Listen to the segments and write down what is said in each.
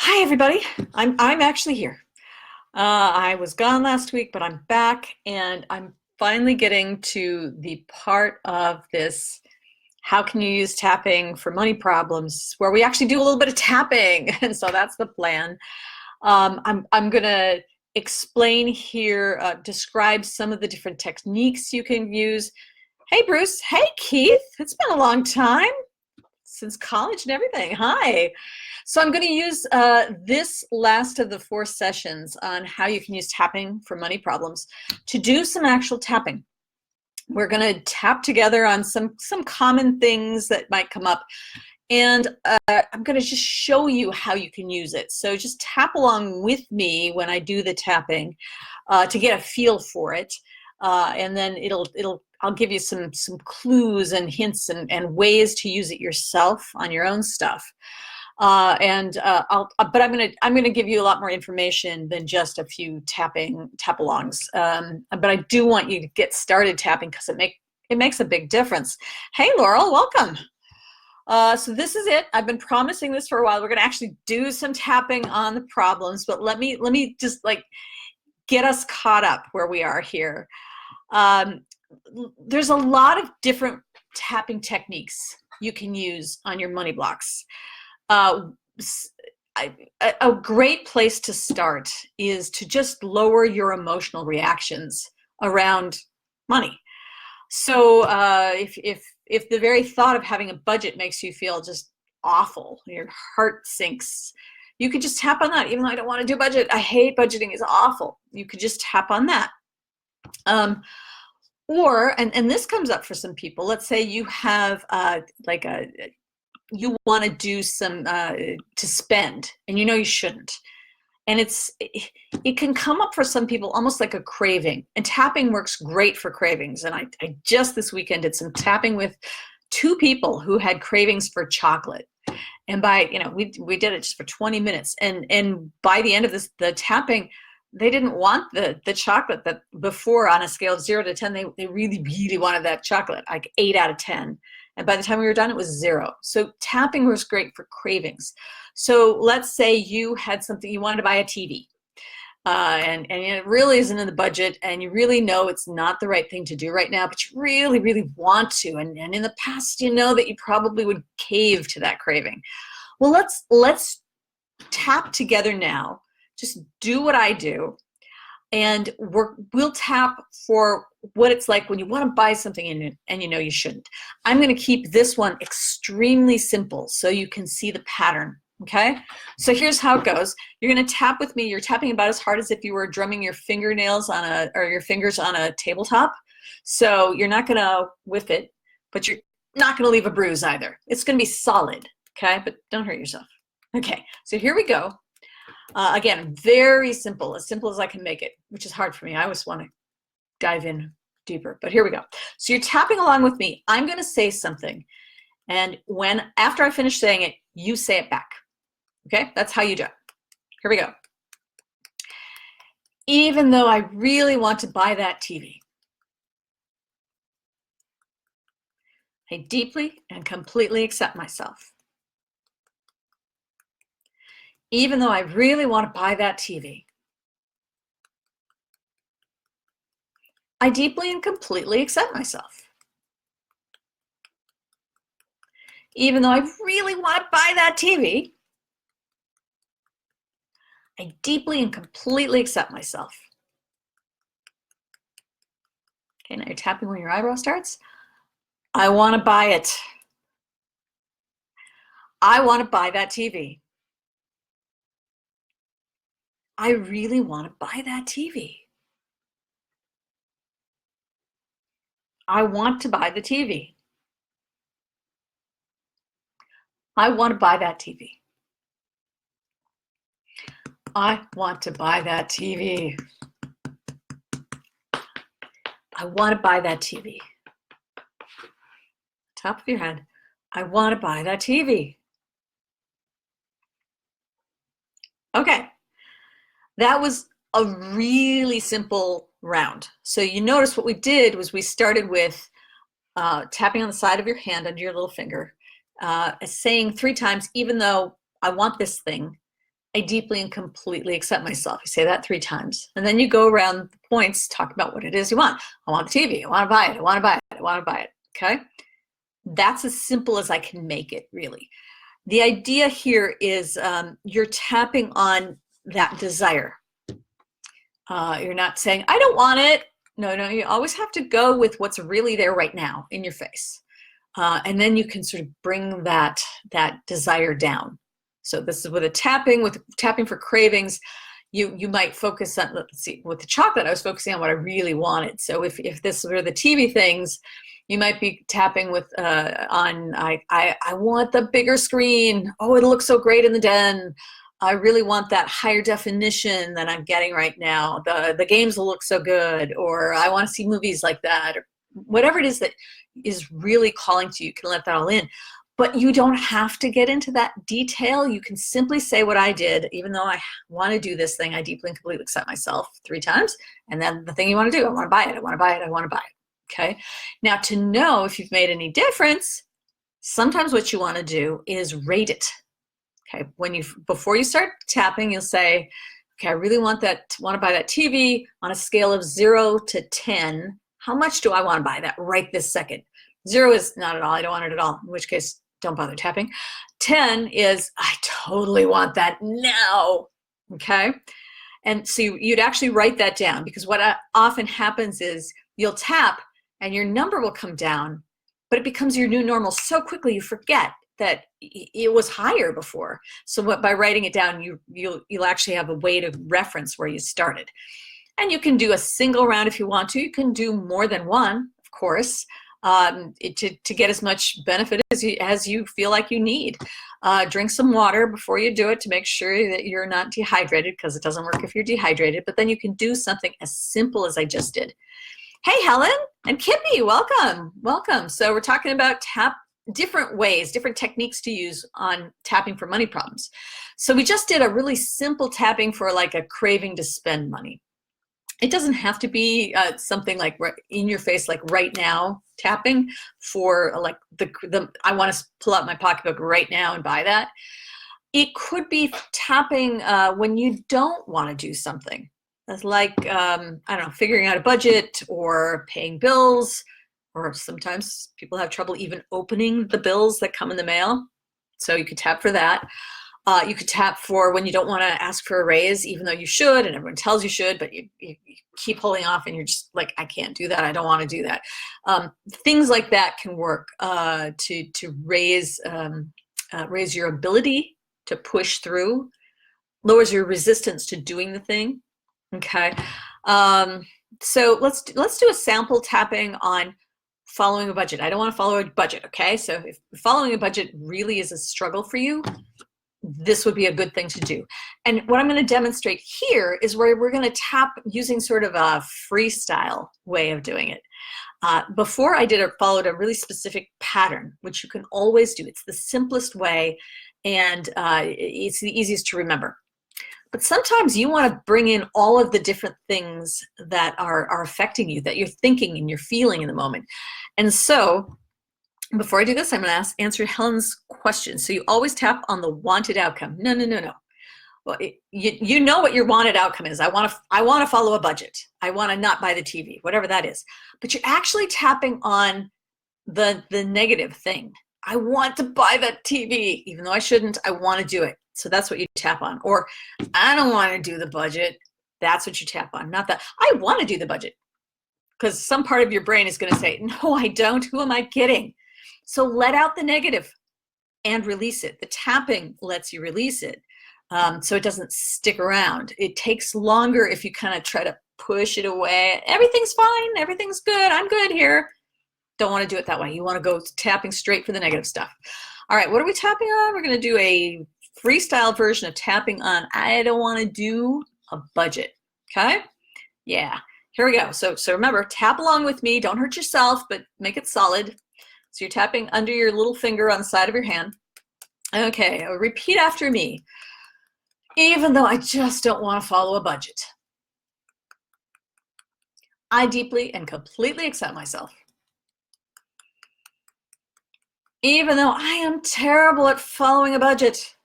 Hi, everybody. I'm actually here. I was gone last week, but I'm back, and I'm finally getting to the part of this. How can you use tapping for money problems, where we actually do a little bit of tapping, and so that's the plan. I'm gonna explain here, describe some of the different techniques you can use. Hey, Bruce. Hey, Keith. It's been a long time since college and everything. Hi. So I'm going to use this last of the 4 sessions on how you can use tapping for money problems to do some actual tapping. We're going to tap together on some common things that might come up, and I'm going to just show you how you can use it. So just tap along with me when I do the tapping to get a feel for it, and then I'll give you some clues and hints and ways to use it yourself on your own stuff. But I'm gonna give you a lot more information than just a few tap-alongs. But I do want you to get started tapping because it makes a big difference. Hey, Laurel, welcome. So this is it. I've been promising this for a while. We're gonna actually do some tapping on the problems, but let me just like get us caught up where we are here. There's a lot of different tapping techniques you can use on your money blocks. A great place to start is to just lower your emotional reactions around money. So if the very thought of having a budget makes you feel just awful, your heart sinks, you could just tap on that. Even though I don't want to do budget, I hate budgeting, it's awful. You could just tap on that. And this comes up for some people. Let's say you have you want to do some to spend, and you know you shouldn't, and it can come up for some people almost like a craving. And tapping works great for cravings. And I just this weekend did some tapping with 2 people who had cravings for chocolate. And we did it just for 20 minutes, and by the end of the tapping, they didn't want the chocolate. That before, on a scale of 0 to 10, they really wanted that chocolate, like 8 out of 10. And by the time we were done, it was 0. So tapping was great for cravings. So let's say you had something, you wanted to buy a TV, and it really isn't in the budget, and you really know it's not the right thing to do right now, but you really want to. And in the past, you know that you probably would cave to that craving. Well, let's tap together now. Just do what I do, and we'll tap for what it's like when you want to buy something and you know you shouldn't. I'm going to keep this one extremely simple so you can see the pattern, okay? So here's how it goes. You're going to tap with me. You're tapping about as hard as if you were drumming your fingernails or your fingers on a tabletop. So you're not going to whiff it, but you're not going to leave a bruise either. It's going to be solid, okay? But don't hurt yourself. Okay, so here we go. Again, very simple, as simple as I can make it, which is hard for me. I always want to dive in deeper, but here we go. So you're tapping along with me. I'm going to say something, and after I finish saying it, you say it back. Okay, that's how you do it. Here we go. Even though I really want to buy that TV, I deeply and completely accept myself. Even though I really want to buy that TV, I deeply and completely accept myself. Even though I really want to buy that TV, I deeply and completely accept myself. Okay, now you're tapping when your eyebrow starts. I want to buy it. I want to buy that TV. I really want to buy that TV. I want to buy the TV. I want to buy that TV. I want to buy that TV. I want to buy that TV. Top of your head. I want to buy that TV. Okay. That was a really simple round. So you notice what we did was we started with tapping on the side of your hand under your little finger, saying 3 times, even though I want this thing, I deeply and completely accept myself. You say that 3 times. And then you go around the points, talk about what it is you want. I want the TV. I want to buy it. I want to buy it. I want to buy it. Okay? That's as simple as I can make it, really. The idea here is you're tapping on that desire. You're not saying, I don't want it. No, you always have to go with what's really there right now in your face. And then you can sort of bring that desire down. So this is with tapping for cravings. You might focus on, let's see, with the chocolate, I was focusing on what I really wanted. So if this were the TV things, you might be tapping with I want the bigger screen. Oh, it'll look so great in the den. I really want that higher definition that I'm getting right now. The games will look so good, or I want to see movies like that, or whatever it is that is really calling to you. You can let that all in. But you don't have to get into that detail. You can simply say what I did, even though I want to do this thing, I deeply and completely accept myself 3 times. And then the thing you want to do, I want to buy it, I want to buy it, I want to buy it. Okay. Now, to know if you've made any difference, sometimes what you want to do is rate it. Okay. Before you start tapping, you'll say, okay, I really want to buy that TV on a scale of 0 to 10. How much do I want to buy that right this second? 0 is not at all. I don't want it at all, in which case, don't bother tapping. 10 is, I totally want that now. Okay. And so you'd actually write that down, because what often happens is you'll tap and your number will come down, but it becomes your new normal so quickly you forget that it was higher before. So by writing it down, you'll actually have a way to reference where you started. And you can do a single round if you want to. You can do more than one, of course, to get as much benefit as you feel like you need. Drink some water before you do it to make sure that you're not dehydrated, because it doesn't work if you're dehydrated. But then you can do something as simple as I just did. Hey, Helen and Kippy, welcome. So we're talking about different ways, different techniques to use on tapping for money problems. So we just did a really simple tapping for like a craving to spend money. It doesn't have to be something like in your face, like right now tapping for like I want to pull out my pocketbook right now and buy that. It could be tapping when you don't want to do something. That's like, I don't know, figuring out a budget or paying bills, or sometimes people have trouble even opening the bills that come in the mail. So you could tap for that. You could tap for when you don't want to ask for a raise, even though you should, and everyone tells you should, but you keep holding off and you're just like, I can't do that. I don't want to do that. Things like that can work to raise your ability to push through, lowers your resistance to doing the thing. Okay. So let's do a sample tapping on following a budget. I don't want to follow a budget. Okay. So if following a budget really is a struggle for you, this would be a good thing to do. And what I'm going to demonstrate here is where we're going to tap using sort of a freestyle way of doing it. Before I followed a really specific pattern, which you can always do. It's the simplest way, and it's the easiest to remember. But sometimes you want to bring in all of the different things that are affecting you, that you're thinking and you're feeling in the moment. And so before I do this, I'm going to answer Helen's question. So you always tap on the wanted outcome. No. Well, you know what your wanted outcome is. I want to follow a budget. I want to not buy the TV, whatever that is. But you're actually tapping on the negative thing. I want to buy that TV, even though I shouldn't. I want to do it. So that's what you tap on. Or I don't want to do the budget. That's what you tap on. Not that I want to do the budget, because some part of your brain is going to say, no, I don't. Who am I kidding? So let out the negative and release it. The tapping lets you release it, so it doesn't stick around. It takes longer if you kind of try to push it away. Everything's fine. Everything's good. I'm good here. Don't want to do it that way. You want to go tapping straight for the negative stuff. All right, what are we tapping on? We're going to do a freestyle version of tapping on I don't want to do a budget. Okay? Yeah. Here we go. So remember, tap along with me. Don't hurt yourself, but make it solid. So you're tapping under your little finger on the side of your hand. Okay, repeat after me. Even though I just don't want to follow a budget, I deeply and completely accept myself. Even though I am terrible at following a budget,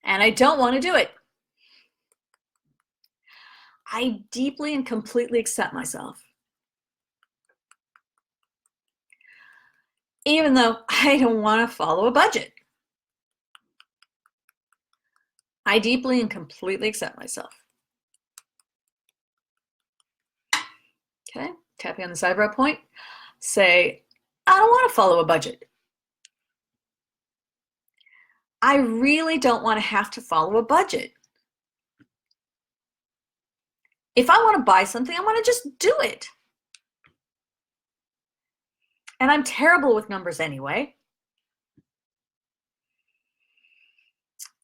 and I don't want to do it. I deeply and completely accept myself. Even though I don't want to follow a budget. I deeply and completely accept myself. Okay, tapping on the eyebrow point. Say, I don't want to follow a budget. I really don't want to have to follow a budget. If I want to buy something, I want to just do it. And I'm terrible with numbers anyway.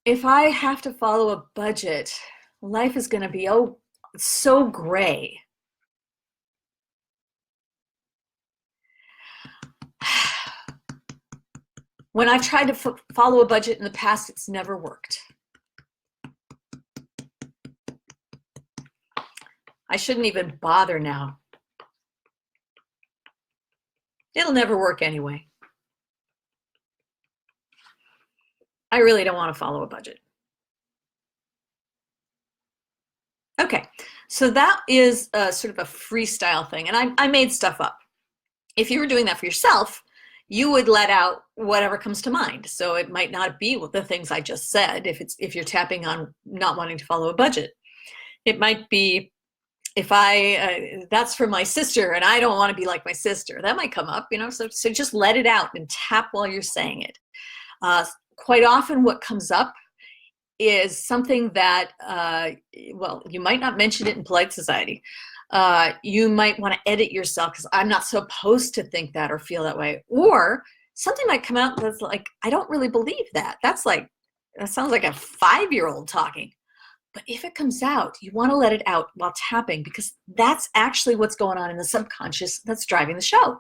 If I have to follow a budget, life is going to be, oh, so gray. When I've tried to follow a budget in the past, it's never worked. I shouldn't even bother now. It'll never work anyway. I really don't want to follow a budget. Okay, so that is sort of a freestyle thing, and I made stuff up. If you were doing that for yourself, you would let out whatever comes to mind. So it might not be the things I just said if you're tapping on not wanting to follow a budget. It might be, if that's for my sister and I don't want to be like my sister. That might come up, so just let it out and tap while you're saying it. Quite often what comes up is something that, well, you might not mention it in polite society. You might want to edit yourself because I'm not supposed to think that or feel that way. Or something might come out that's like, I don't really believe that. That sounds like a 5-year-old talking. But if it comes out, you want to let it out while tapping, because that's actually what's going on in the subconscious that's driving the show.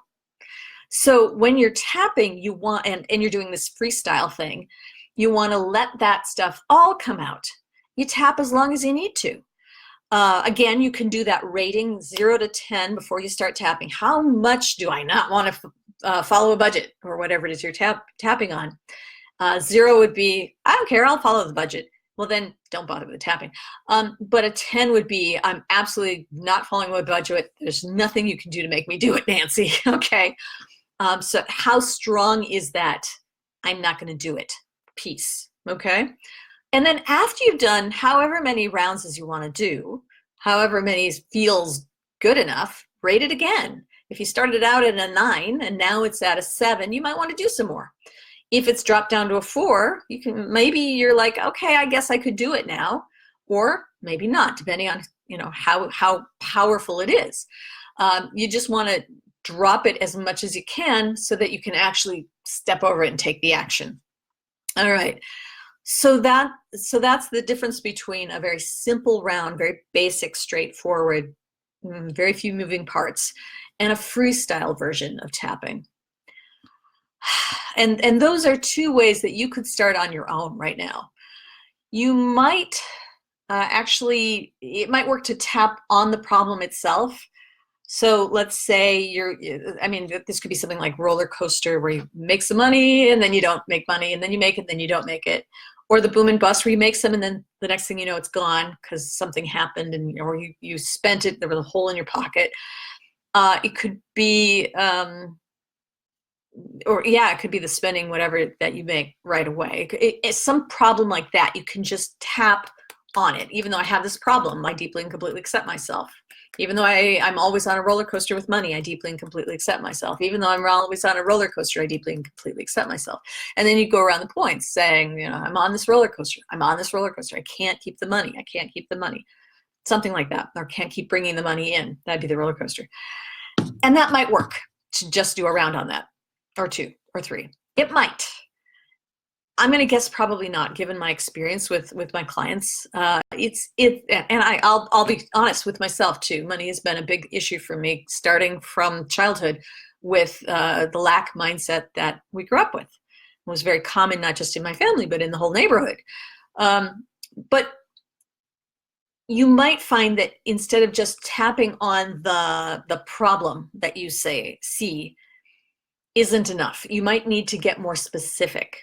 So when you're tapping, you want, and you're doing this freestyle thing, you want to let that stuff all come out. You tap as long as you need to. Again, you can do that rating 0 to 10 before you start tapping. How much do I not want to follow a budget, or whatever it is you're tapping on? 0 would be, I don't care, I'll follow the budget. Well, then don't bother with the tapping. But a 10 would be, I'm absolutely not following my budget. There's nothing you can do to make me do it, Nancy. Okay. So how strong is that? I'm not going to do it piece. Okay. And then after you've done however many rounds as you want to do, however many feels good enough, rate it again. If you started out at a 9 and now it's at a 7, you might want to do some more. If it's dropped down to a 4, maybe you're like, okay, I guess I could do it now, or maybe not, depending on how powerful it is. You just want to drop it as much as you can so that you can actually step over it and take the action. All right. So that's the difference between a very simple round, very basic, straightforward, very few moving parts, and a freestyle version of tapping. And those are 2 ways that you could start on your own right now. You might it might work to tap on the problem itself. So let's say this could be something like roller coaster, where you make some money and then you don't make money, and then you make it, and then you don't make it. Or the boom and bust, where you make some and then the next thing you know, it's gone because something happened, or you spent it, there was a hole in your pocket. It could be, it could be the spending whatever that you make right away. It's some problem like that. You can just tap on it. Even though I have this problem, I deeply and completely accept myself. Even though I'm always on a roller coaster with money, I deeply and completely accept myself. Even though I'm always on a roller coaster, I deeply and completely accept myself. And then you go around the points saying, I'm on this roller coaster. I'm on this roller coaster. I can't keep the money. I can't keep the money. Something like that. Or can't keep bringing the money in. That'd be the roller coaster. And that might work to just do a round on that, or 2 or 3. It might. I'm going to guess probably not, given my experience with my clients. And I'll be honest with myself too. Money has been a big issue for me, starting from childhood, with the lack mindset that we grew up with. It was very common, not just in my family, but in the whole neighborhood. But you might find that instead of just tapping on the problem that you see isn't enough. You might need to get more specific.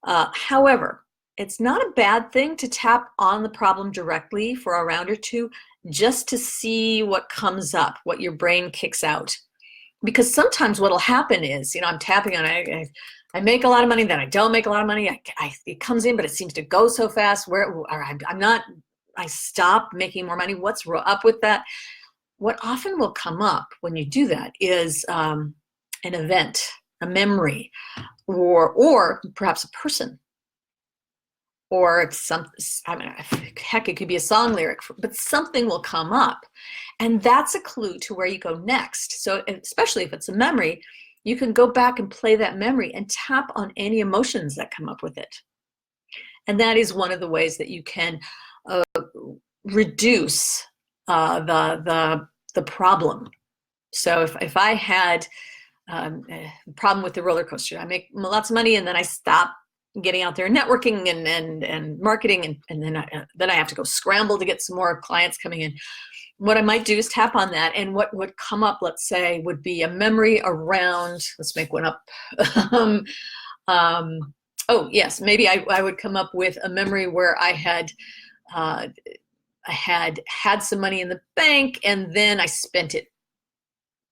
However, it's not a bad thing to tap on the problem directly for a round or two, just to see what comes up, what your brain kicks out. Because sometimes what'll happen is, I'm tapping on it, I make a lot of money, then I don't make a lot of money. It comes in, but it seems to go so fast. I stop making more money. What's up with that? What often will come up when you do that is an event, a memory, or perhaps a person, or heck, it could be a song lyric, but something will come up, and that's a clue to where you go next. So especially if it's a memory, you can go back and play that memory and tap on any emotions that come up with it. And that is one of the ways that you can reduce the problem. So if I had a problem with the roller coaster, I make lots of money and then I stop getting out there and networking and marketing, and then I have to go scramble to get some more clients coming in. What I might do is tap on that, and what would come up, let's say, would be a memory around, let's make one up. Oh yes, maybe I would come up with a memory where I had some money in the bank and then I spent it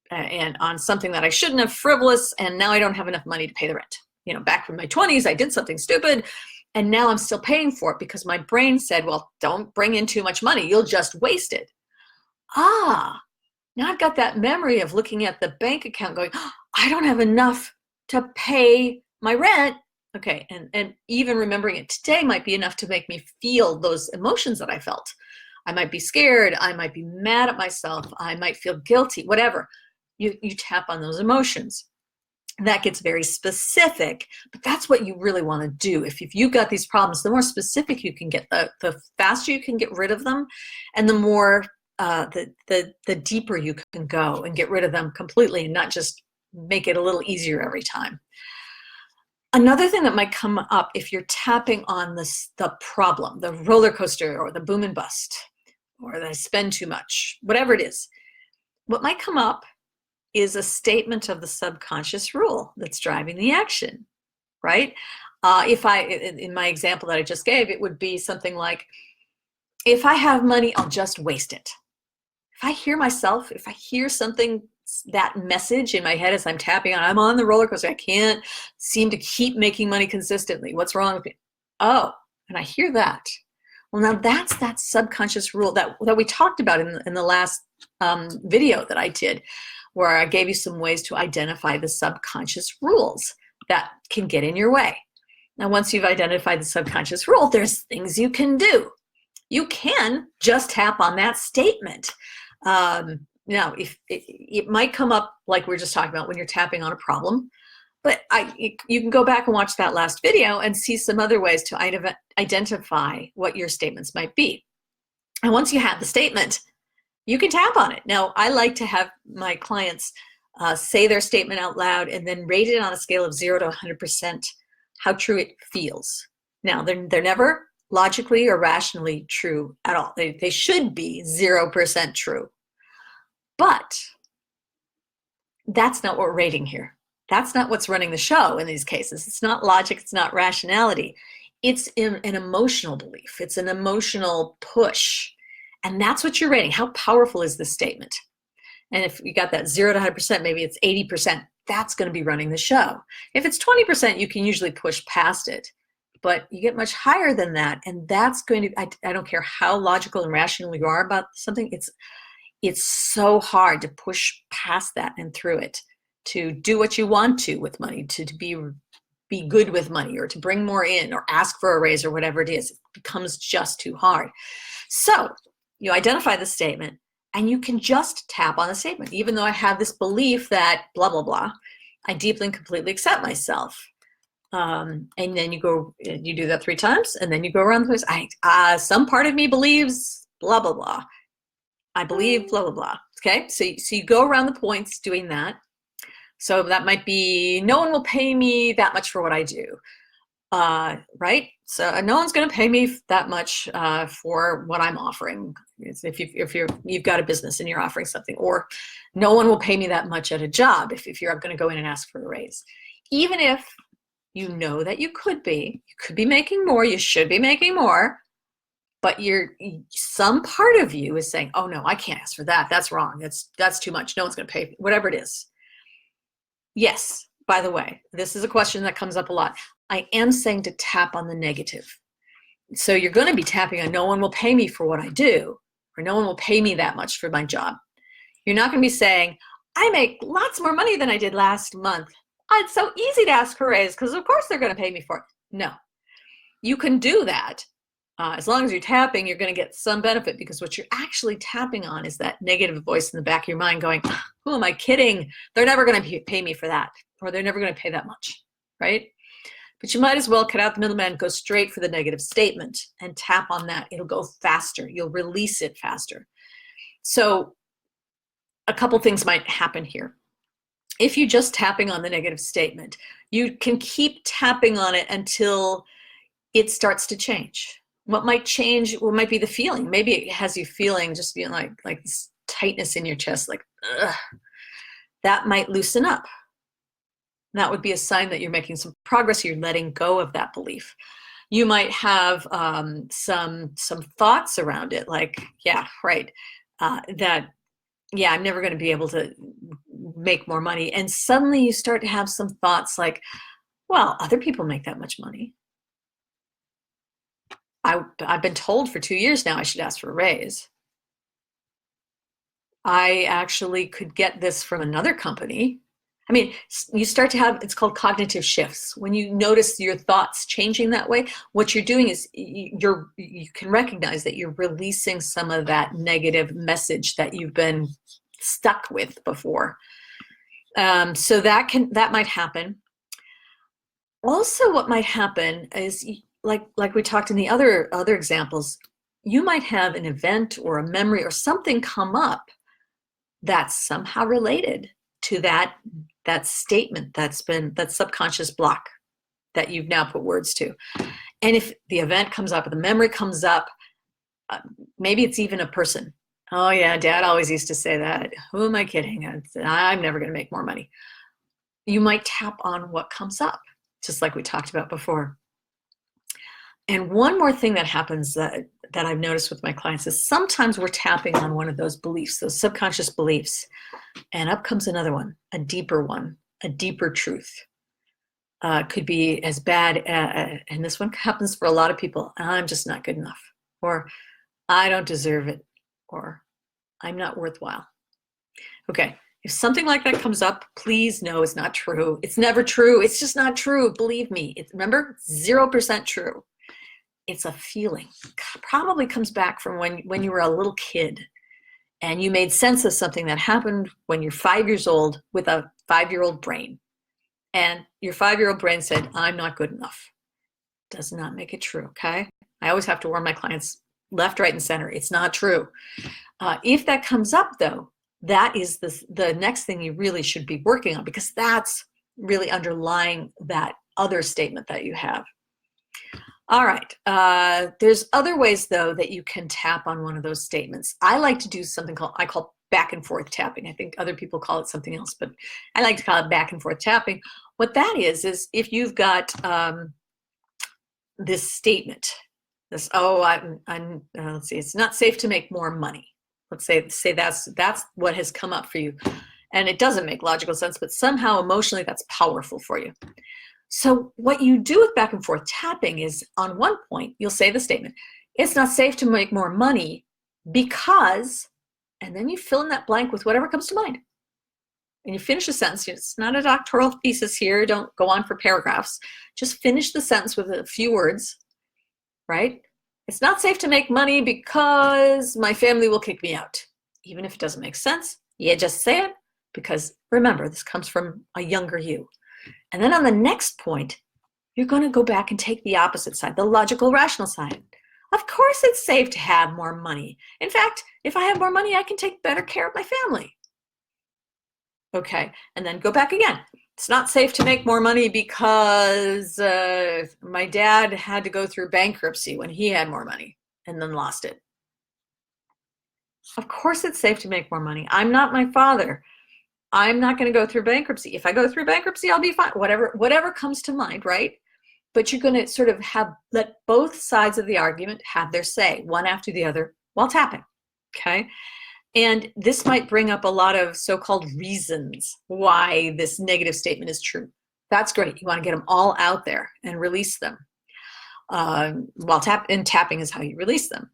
and on something that I shouldn't have, frivolous, and now I don't have enough money to pay the rent. Back in my 20s, I did something stupid, and now I'm still paying for it because my brain said, well, don't bring in too much money. You'll just waste it. Now I've got that memory of looking at the bank account going, oh, I don't have enough to pay my rent. Okay, and even remembering it today might be enough to make me feel those emotions that I felt. I might be scared. I might be mad at myself. I might feel guilty, whatever. You tap on those emotions. That gets very specific, but that's what you really want to do. If you've got these problems, the more specific you can get, the faster you can get rid of them, and the more the deeper you can go and get rid of them completely, and not just make it a little easier every time. Another thing that might come up if you're tapping on the problem, the roller coaster or the boom and bust, or that I spend too much, whatever it is, what might come up is a statement of the subconscious rule that's driving the action, right? In my example that I just gave, it would be something like, if I have money, I'll just waste it. If I hear something, that message in my head as I'm tapping on, I'm on the roller coaster, I can't seem to keep making money consistently. What's wrong with me? Oh, and I hear that. Well, now that's that subconscious rule that we talked about in the last video that I did, where I gave you some ways to identify the subconscious rules that can get in your way. Now, once you've identified the subconscious rule, there's things you can do. You can just tap on that statement. Now, if it might come up like we were just talking about when you're tapping on a problem, but you can go back and watch that last video and see some other ways to identify what your statements might be. And once you have the statement, you can tap on it. Now, I like to have my clients say their statement out loud and then rate it on a scale of 0 to 100%, how true it feels. Now, they're never logically or rationally true at all. They should be 0% true. But that's not what we're rating here. That's not what's running the show in these cases. It's not logic. It's not rationality. It's an emotional belief. It's an emotional push. And that's what you're rating. How powerful is this statement? And if you got that 0 to 100%, maybe it's 80%, that's going to be running the show. If it's 20%, you can usually push past it. But you get much higher than that, and that's going to, I don't care how logical and rational you are about something, it's so hard to push past that and through it, to do what you want to with money, to be good with money, or to bring more in, or ask for a raise, or whatever it is. It becomes just too hard. So you identify the statement, and you can just tap on the statement. Even though I have this belief that blah, blah, blah, I deeply and completely accept myself. And then you do that 3 times, and then you go around the place. Some part of me believes blah, blah, blah. I believe blah, blah, blah. Okay, so you go around the points doing that. So that might be, no one will pay me that much for what I do, right? So no one's going to pay me that much for what I'm offering. If you've got a business and you're offering something, or no one will pay me that much at a job if you're going to go in and ask for a raise. Even if You know that you could be making more, you should be making more, but some part of you is saying, oh no, I can't ask for that. That's wrong. That's too much. No one's going to pay, whatever it is. Yes, by the way, this is a question that comes up a lot. I am saying to tap on the negative. So you're going to be tapping on no one will pay me for what I do, or no one will pay me that much for my job. You're not going to be saying, I make lots more money than I did last month. It's so easy to ask for a raise because of course they're going to pay me for it. No, you can do that. As long as you're tapping, you're going to get some benefit, because what you're actually tapping on is that negative voice in the back of your mind going, who am I kidding? They're never going to pay me for that, or they're never going to pay that much, right? But you might as well cut out the middleman, go straight for the negative statement and tap on that. It'll go faster. You'll release it faster. So a couple things might happen here. If you're just tapping on the negative statement, you can keep tapping on it until it starts to change. What might change? What might be the feeling? Maybe it has you feeling just being like this tightness in your chest, like, ugh. That might loosen up. That would be a sign that you're making some progress. You're letting go of that belief. You might have some thoughts around it, like, yeah, right, that, yeah, I'm never going to be able to make more money. And suddenly you start to have some thoughts like, well, other people make that much money. I've been told for 2 years now I should ask for a raise. I actually could get this from another company. I mean, you start to have, it's called cognitive shifts. When you notice your thoughts changing that way, what you're doing is you can recognize that you're releasing some of that negative message that you've been stuck with before. So that might happen. Also, what might happen is, like we talked in the other examples, you might have an event or a memory or something come up that's somehow related to that statement that subconscious block that you've now put words to. And if the event comes up, or the memory comes up, maybe it's even a person. Oh yeah, Dad always used to say that. Who am I kidding? I'm never going to make more money. You might tap on what comes up, just like we talked about before. And one more thing that happens that I've noticed with my clients is sometimes we're tapping on one of those beliefs, those subconscious beliefs, and up comes another one, a deeper truth. Could be as bad, and this one happens for a lot of people, I'm just not good enough, or I don't deserve it, or I'm not worthwhile. Okay, if something like that comes up, please know it's not true. It's never true. It's just not true. Believe me. Remember, 0% true. It's a feeling. Probably comes back from when you were a little kid and you made sense of something that happened when you're 5 years old with a 5-year-old brain. And your 5-year-old brain said, I'm not good enough. Does not make it true, okay? I always have to warn my clients left, right, and center. It's not true. If that comes up, though, that is the next thing you really should be working on, because that's really underlying that other statement that you have. All right. There's other ways, though, that you can tap on one of those statements. I like to do something I call back and forth tapping. I think other people call it something else, but I like to call it back and forth tapping. What that is if you've got this statement, let's see, it's not safe to make more money. Let's say that's what has come up for you. And it doesn't make logical sense, but somehow emotionally that's powerful for you. So what you do with back and forth tapping is, on one point, you'll say the statement, it's not safe to make more money because, and then you fill in that blank with whatever comes to mind. And you finish a sentence. It's not a doctoral thesis here. Don't go on for paragraphs. Just finish the sentence with a few words, right? It's not safe to make money because my family will kick me out. Even if it doesn't make sense, you just say it, because remember, this comes from a younger you. And then on the next point, you're going to go back and take the opposite side, the logical, rational side. Of course it's safe to have more money. In fact, if I have more money, I can take better care of my family. Okay, and then go back again. It's not safe to make more money because my dad had to go through bankruptcy when he had more money and then lost it. Of course it's safe to make more money. I'm not my father. I'm not going to go through bankruptcy. If I go through bankruptcy, I'll be fine. Whatever comes to mind, right? But you're going to sort of let both sides of the argument have their say, one after the other, while tapping, okay? And this might bring up a lot of so-called reasons why this negative statement is true. That's great. You want to get them all out there and release them. While tapping is how you release them.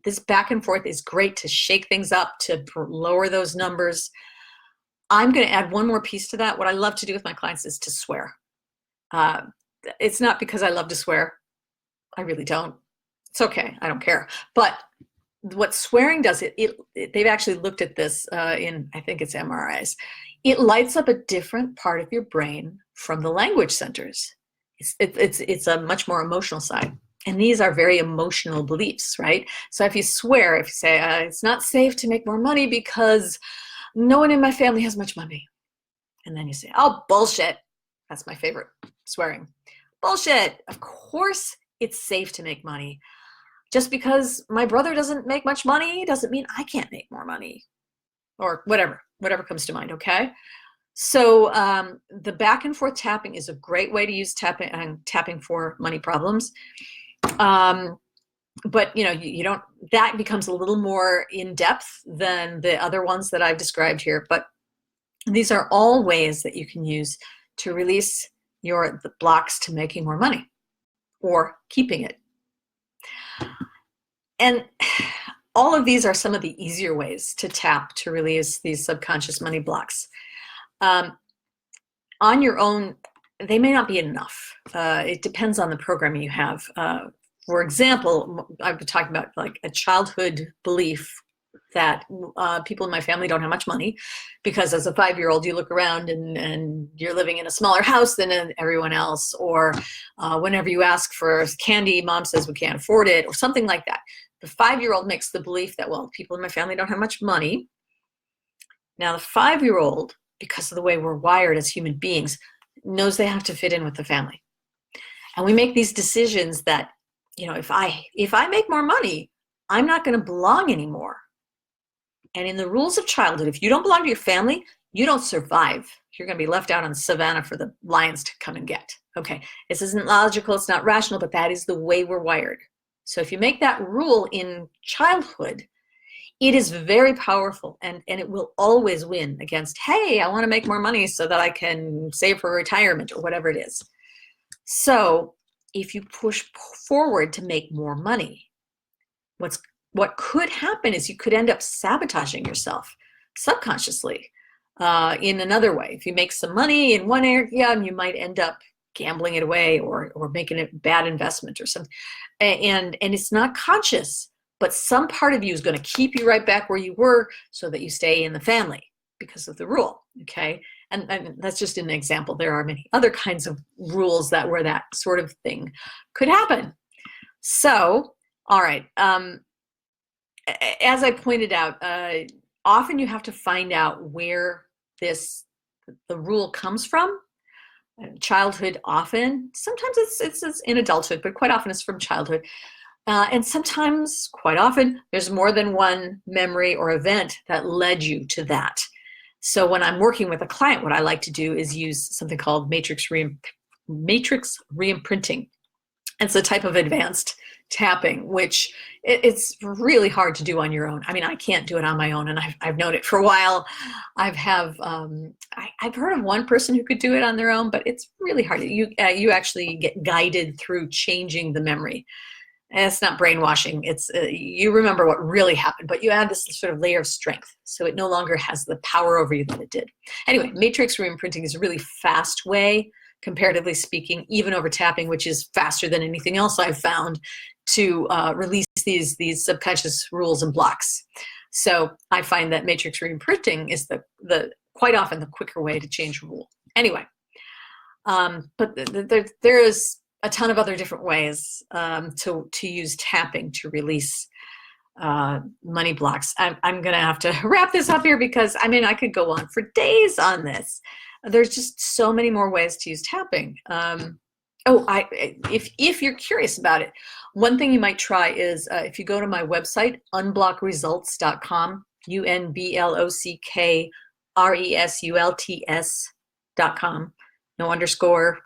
This back and forth is great to shake things up, to lower those numbers. I'm going to add one more piece to that. What I love to do with my clients is to swear. It's not because I love to swear. I really don't. It's okay. I don't care. But what swearing does, they've actually looked at this in, I think it's MRIs. It lights up a different part of your brain from the language centers. It's a much more emotional side. And these are very emotional beliefs, right? So if you swear, if you say, it's not safe to make more money because no one in my family has much money. And then you say, oh, bullshit. That's my favorite swearing. Bullshit. Of course it's safe to make money. Just because my brother doesn't make much money doesn't mean I can't make more money. Or whatever comes to mind, okay? So the back and forth tapping is a great way to use tapping for money problems. But you don't, that becomes a little more in depth than the other ones that I've described here. But these are all ways that you can use to release the blocks to making more money or keeping it. And all of these are some of the easier ways to tap to release these subconscious money blocks. On your own, they may not be enough. It depends on the programming you have. For example, I've been talking about like a childhood belief that people in my family don't have much money because as a 5-year-old you look around and you're living in a smaller house than everyone else, or whenever you ask for candy, mom says we can't afford it, or something like that. The 5-year-old makes the belief that, well, people in my family don't have much money. Now the 5-year-old, because of the way we're wired as human beings, knows they have to fit in with the family. And we make these decisions that, if I make more money, I'm not going to belong anymore. And in the rules of childhood, if you don't belong to your family, you don't survive. You're going to be left out on the savannah for the lions to come and get. Okay, this isn't logical, it's not rational, but that is the way we're wired. So if you make that rule in childhood, it is very powerful, and it will always win against, hey, I want to make more money so that I can save for retirement or whatever it is. So if you push forward to make more money, what could happen is you could end up sabotaging yourself subconsciously in another way. If you make some money in one area, you might end up gambling it away or making a bad investment or something. And it's not conscious, but some part of you is going to keep you right back where you were so that you stay in the family because of the rule, okay? And that's just an example. There are many other kinds of rules where that sort of thing could happen. So, all right. As I pointed out, often you have to find out where the rule comes from. Childhood often, sometimes it's in adulthood, but quite often it's from childhood. And sometimes, quite often, there's more than one memory or event that led you to that. So when I'm working with a client, what I like to do is use something called matrix reimprinting. It's a type of advanced tapping, which it's really hard to do on your own. I mean, I can't do it on my own, and I've known it for a while. I've heard of one person who could do it on their own, but it's really hard. You actually get guided through changing the memory. And it's not brainwashing. It's you remember what really happened, but you add this sort of layer of strength, so it no longer has the power over you that it did. Anyway, matrix reimprinting is a really fast way, comparatively speaking, even over tapping, which is faster than anything else I've found, to release these subconscious rules and blocks. So I find that matrix reimprinting is the quite often the quicker way to change a rule. Anyway, but there is a ton of other different ways to use tapping to release money blocks. I'm going to have to wrap this up here because, I mean, I could go on for days on this. There's just so many more ways to use tapping. If you're curious about it, one thing you might try is if you go to my website, unblockresults.com, UNBLOCK RESULTS.com. No underscore,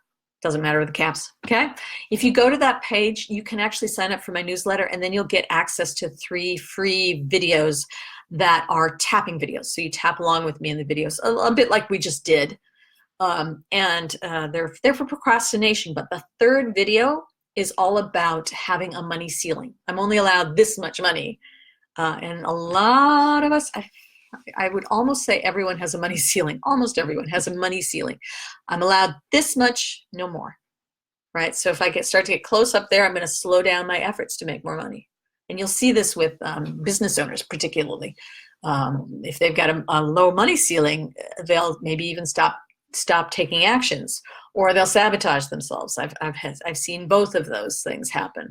doesn't matter with the caps, okay? If you go to that page, you can actually sign up for my newsletter, and then you'll get access to 3 free videos that are tapping videos. So you tap along with me in the videos, a bit like we just did. They're for procrastination, but the 3rd video is all about having a money ceiling. I'm only allowed this much money. And a lot of us, I would almost say everyone has a money ceiling. Almost everyone has a money ceiling. I'm allowed this much, no more, right? So if I start to get close up there, I'm going to slow down my efforts to make more money. And you'll see this with business owners particularly. If they've got a low money ceiling, they'll maybe even stop taking actions, or they'll sabotage themselves. I've seen both of those things happen.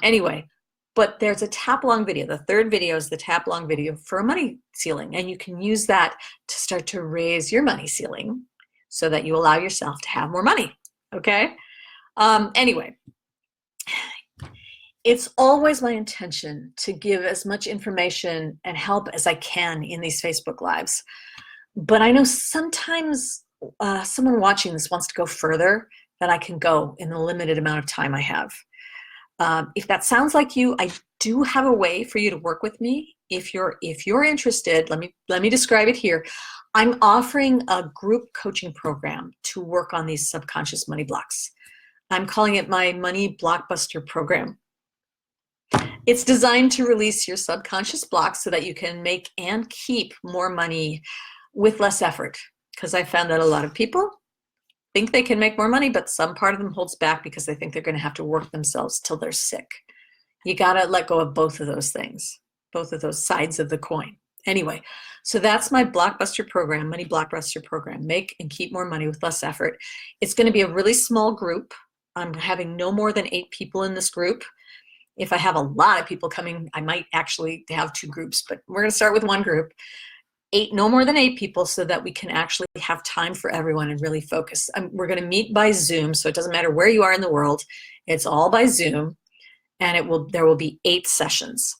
Anyway, but there's a tap along video. The 3rd video is the tap along video for a money ceiling, and you can use that to start to raise your money ceiling so that you allow yourself to have more money. Okay. Anyway, it's always my intention to give as much information and help as I can in these Facebook Lives. But I know sometimes someone watching this wants to go further than I can go in the limited amount of time I have. If that sounds like you, I do have a way for you to work with me. If you're interested, let me describe it here. I'm offering a group coaching program to work on these subconscious money blocks. I'm calling it my Money Blockbuster Program. It's designed to release your subconscious blocks so that you can make and keep more money with less effort. Because I found that a lot of people think they can make more money, but some part of them holds back because they think they're going to have to work themselves till they're sick. You got to let go of both of those things, both of those sides of the coin. Anyway, so that's my Blockbuster program, Money Blockbuster Program. Make and keep more money with less effort. It's going to be a really small group. I'm having no more than 8 people in this group. If I have a lot of people coming, I might actually have 2 groups, but we're going to start with 1 group. 8, no more than 8 people, so that we can actually have time for everyone and really focus. We're going to meet by Zoom, so it doesn't matter where you are in the world. It's all by Zoom, and there will be 8 sessions.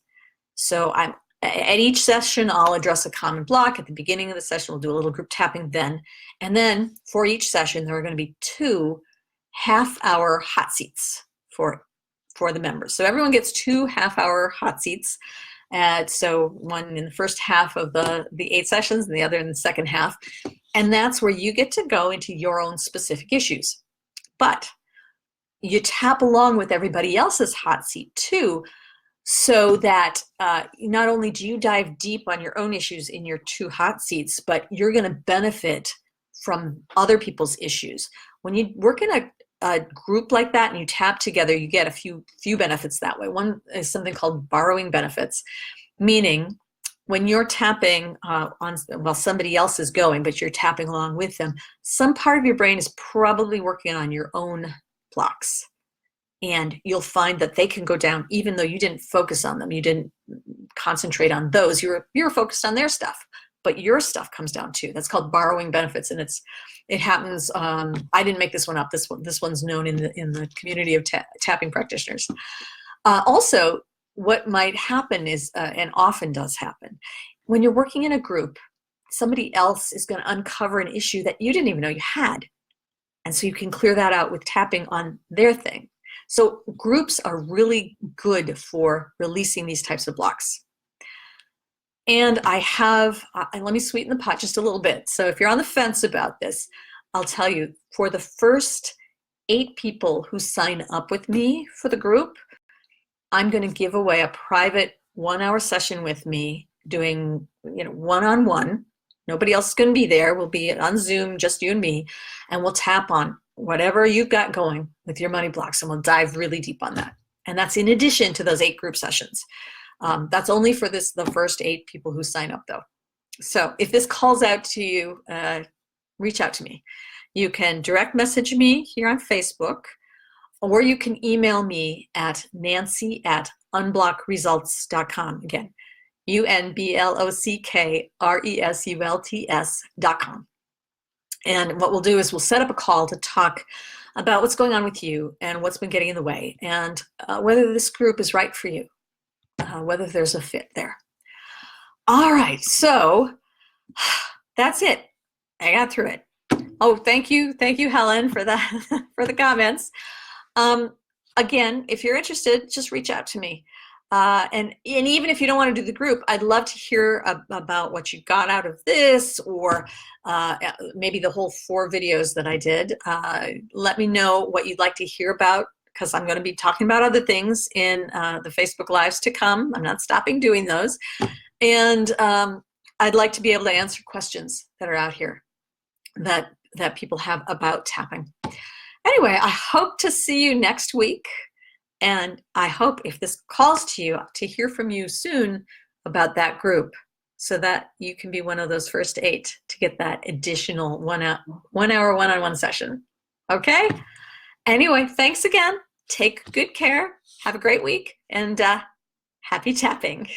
So at each session, I'll address a common block. At the beginning of the session, we'll do a little group tapping then. And then for each session, there are going to be 2 half-hour hot seats for the members. So everyone gets 2 half-hour hot seats. So one in the first half of the 8 sessions and the other in the second half. And that's where you get to go into your own specific issues. But you tap along with everybody else's hot seat too, so that not only do you dive deep on your own issues in your 2 hot seats, but you're going to benefit from other people's issues. When you work in a group like that and you tap together, you get a few benefits that way. One is something called borrowing benefits, meaning when you're tapping while somebody else is going, but you're tapping along with them, some part of your brain is probably working on your own blocks. And you'll find that they can go down even though you didn't focus on them. You didn't concentrate on those. You were focused on their stuff, but your stuff comes down too. That's called borrowing benefits, and it happens. I didn't make this one up. This one's known in the community of tapping practitioners. Also, what might happen is, and often does happen, when you're working in a group, somebody else is going to uncover an issue that you didn't even know you had, and so you can clear that out with tapping on their thing. So groups are really good for releasing these types of blocks. And I have, let me sweeten the pot just a little bit. So if you're on the fence about this, I'll tell you, for the first 8 people who sign up with me for the group, I'm going to give away a private 1-hour session with me doing, one-on-one. Nobody else is going to be there. We'll be on Zoom, just you and me, and we'll tap on whatever you've got going with your money blocks, and we'll dive really deep on that. And that's in addition to those 8 group sessions. That's only for the first 8 people who sign up, though. So if this calls out to you, reach out to me. You can direct message me here on Facebook, or you can email me at nancy@unblockresults.com. Again, unblockresults.com. And what we'll do is we'll set up a call to talk about what's going on with you and what's been getting in the way, and whether this group is right for you, whether there's a fit there. All right, so that's it. I got through it. Oh, thank you, Helen, for that for the comments. Again, if you're interested, just reach out to me. And even if you don't want to do the group, I'd love to hear about what you got out of this, or maybe the whole 4 videos that I did. Let me know what you'd like to hear about, because I'm going to be talking about other things in the Facebook Lives to come. I'm not stopping doing those. And I'd like to be able to answer questions that are out here that people have about tapping. Anyway, I hope to see you next week. And I hope, if this calls to you, to hear from you soon about that group, so that you can be one of those first 8 to get that additional 1 hour one-on-one session. Okay? Anyway, thanks again. Take good care. Have a great week, and happy tapping.